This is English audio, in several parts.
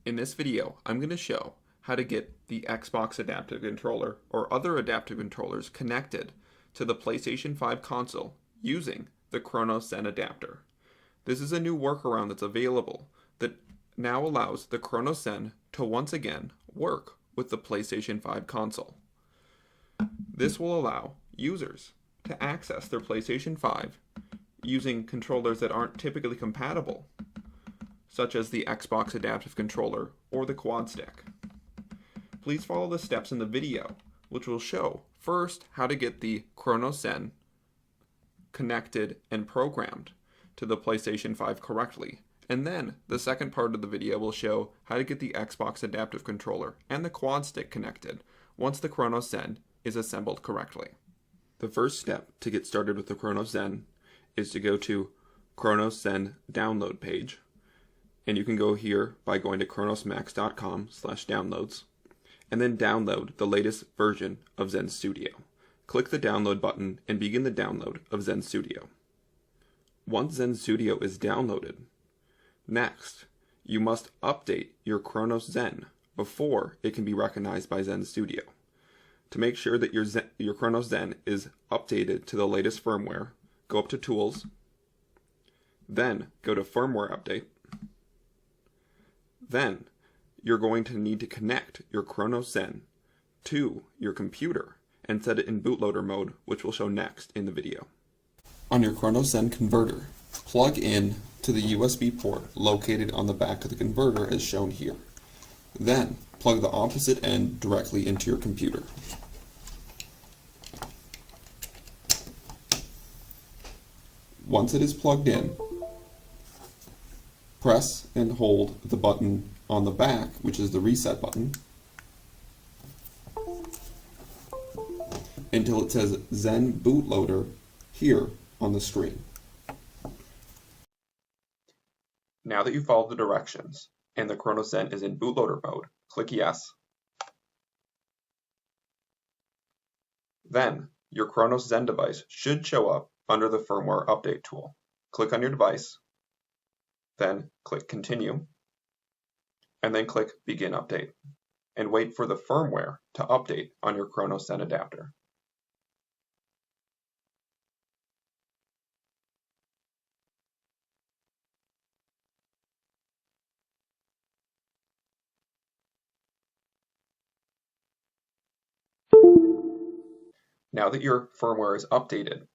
In this video, I'm going to show how to get the Xbox adaptive controller or other adaptive controllers connected to the PlayStation 5 console using the Cronus Zen adapter. This is a new workaround that's available that now allows the Cronus Zen to once again work with the PlayStation 5 console. This will allow users to access their PlayStation 5 using controllers that aren't typically compatible, such as the Xbox adaptive controller or the Quadstick. Please follow the steps in the video, which will show first how to get the Cronus Zen connected and programmed to the PlayStation 5 correctly, and then the second part of the video will show how to get the Xbox adaptive controller and the Quadstick connected once the Cronus Zen is assembled correctly. The first step to get started with the Cronus Zen is to go to Cronus Zen download page, and you can go here by going to cronusmax.com/downloads and then download the latest version of Zen Studio. Click the download button and begin the download of Zen Studio. Once Zen Studio is downloaded, next you must update your Cronus Zen before it can be recognized by Zen Studio. To make sure that your Cronus Zen is updated to the latest firmware, go up to Tools, then go to Firmware Update. Then you're going to need to connect your Cronus Zen to your computer and set it in bootloader mode, which will show next in the video. On your Cronus Zen converter, plug in to the USB port located on the back of the converter as shown here. Then plug the opposite end directly into your computer. Once it is plugged in, press and hold the button on the back, which is the reset button, until it says Zen Bootloader here on the screen. Now that you've followed the directions and the Cronus Zen is in bootloader mode, click Yes. Then your Cronus Zen device should show up under the Firmware Update tool. Click on your device, then click Continue, and then click Begin Update, and wait for the firmware to update on your Cronus Zen adapter. Now that your firmware is updated,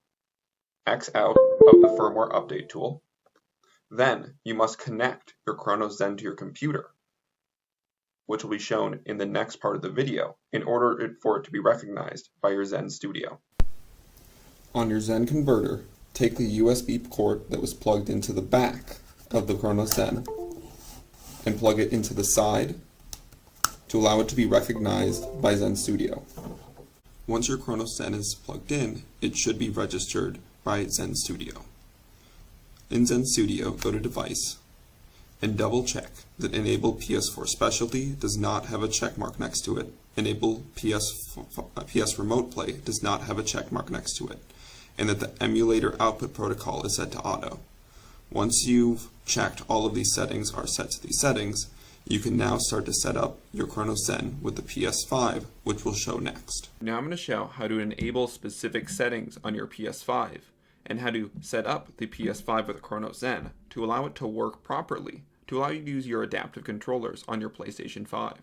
X out of the Firmware Update tool. Then you must connect your Cronus Zen to your computer, which will be shown in the next part of the video in order for it to be recognized by your Zen Studio. On your Zen converter, take the USB cord that was plugged into the back of the Cronus Zen and plug it into the side to allow it to be recognized by Zen Studio. Once your Cronus Zen is plugged in, it should be registered by Zen Studio. In Zen Studio, go to Device and double check that Enable PS4 Specialty does not have a check mark next to it, Enable PS Remote Play does not have a check mark next to it, and that the emulator output protocol is set to auto. Once you've checked all of these settings are set to these settings, you can now start to set up your Cronus Zen with the PS5, which will show next. Now I'm going to show how to enable specific settings on your PS5 and how to set up the PS5 with the Cronus Zen to allow it to work properly, to allow you to use your adaptive controllers on your PlayStation 5.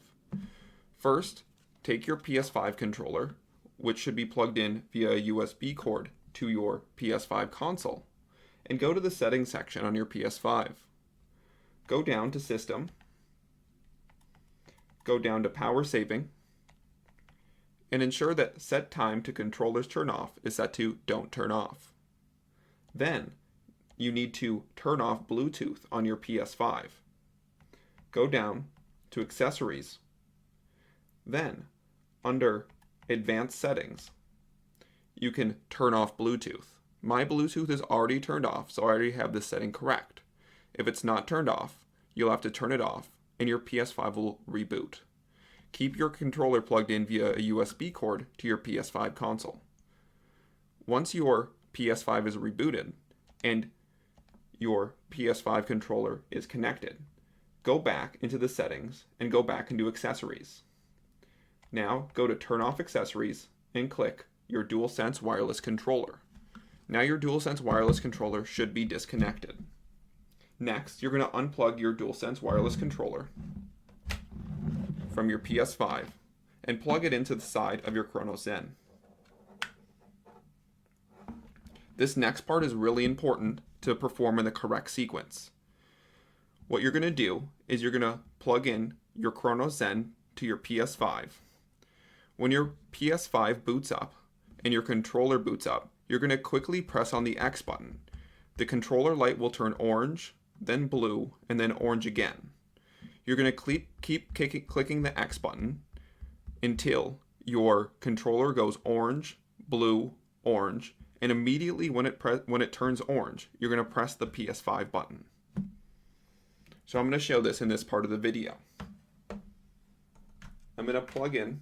First, take your PS5 controller, which should be plugged in via a USB cord to your PS5 console, and go to the settings section on your PS5. Go down to System, go down to Power Saving, and ensure that Set Time to Controllers Turn Off is set to Don't Turn Off. Then, you need to turn off Bluetooth on your PS5. Go down to Accessories. Then, under Advanced Settings, you can turn off Bluetooth. My Bluetooth is already turned off, so I already have this setting correct. If it's not turned off, you'll have to turn it off, and your PS5 will reboot. Keep your controller plugged in via a USB cord to your PS5 console. Once your PS5 is rebooted and your PS5 controller is connected, go back into the settings and go back into accessories. Now go to turn off accessories and click your DualSense wireless controller. Now your DualSense wireless controller should be disconnected. Next, you're going to unplug your DualSense wireless controller from your PS5 and plug it into the side of your Cronus Zen. This next part is really important to perform in the correct sequence. What you're going to do is you're going to plug in your Cronus Zen to your PS5. When your PS5 boots up and your controller boots up, you're going to quickly press on the X button. The controller light will turn orange, then blue, and then orange again. You're going to keep clicking the X button until your controller goes orange, blue, orange, and immediately when it turns orange, you're going to press the PS5 button. So I'm going to show this in this part of the video. I'm going to plug in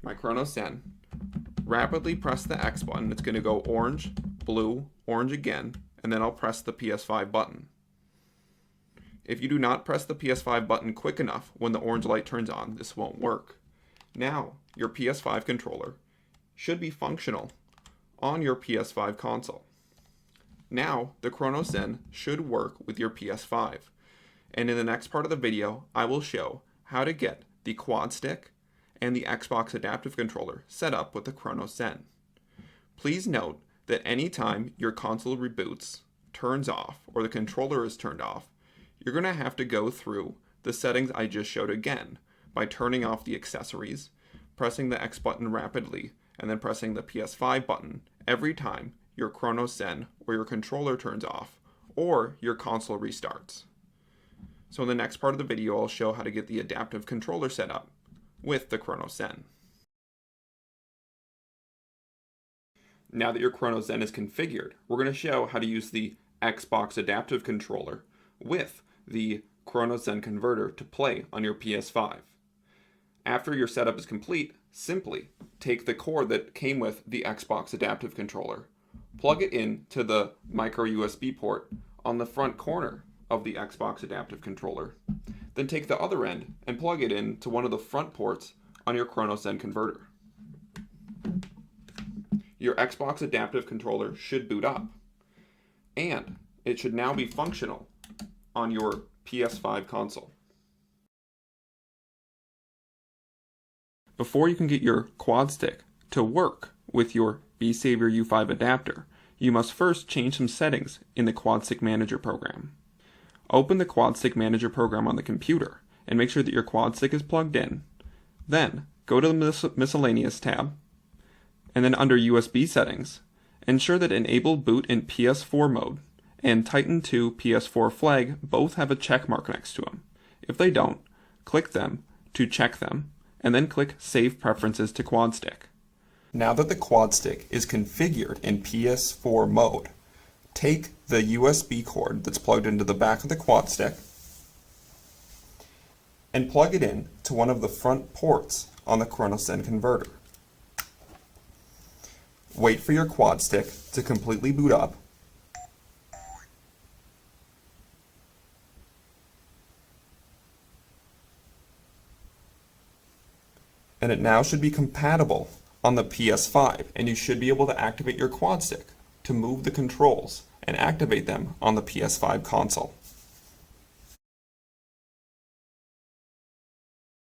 my Cronus Zen, rapidly press the X button. It's going to go orange, blue, orange again, and then I'll press the PS5 button. If you do not press the PS5 button quick enough when the orange light turns on, this won't work. Now, your PS5 controller should be functional on your PS5 console. Now, the Cronus Zen should work with your PS5. And in the next part of the video, I will show how to get the Quadstick and the Xbox adaptive controller set up with the Cronus Zen. Please note that anytime your console reboots, turns off, or the controller is turned off, you're going to have to go through the settings I just showed again by turning off the accessories, pressing the X button rapidly, and then pressing the PS5 button every time your Cronus Zen or your controller turns off or your console restarts. So in the next part of the video, I'll show how to get the adaptive controller set up with the Cronus Zen. Now that your Cronus Zen is configured, we're going to show how to use the Xbox adaptive controller with the Cronus Zen converter to play on your PS5. After your setup is complete, simply take the cord that came with the Xbox adaptive controller, plug it into the micro USB port on the front corner of the Xbox adaptive controller, then take the other end and plug it into one of the front ports on your Cronus Zen converter. Your Xbox adaptive controller should boot up, and it should now be functional on your PS5 console. Before you can get your Quadstick to work with your B-Savior U5 adapter, you must first change some settings in the Quadstick Manager program. Open the Quadstick Manager program on the computer and make sure that your Quadstick is plugged in. Then go to the Miscellaneous tab, and then under USB settings, ensure that Enable Boot in PS4 mode and Titan 2 PS4 flag both have a check mark next to them. If they don't, click them to check them, and then click Save Preferences to Quadstick. Now that the Quadstick is configured in PS4 mode, take the USB cord that's plugged into the back of the Quadstick and plug it in to one of the front ports on the Cronus Zen converter. Wait for your Quadstick to completely boot up, and it now should be compatible on the PS5, and you should be able to activate your Quadstick to move the controls and activate them on the PS5 console.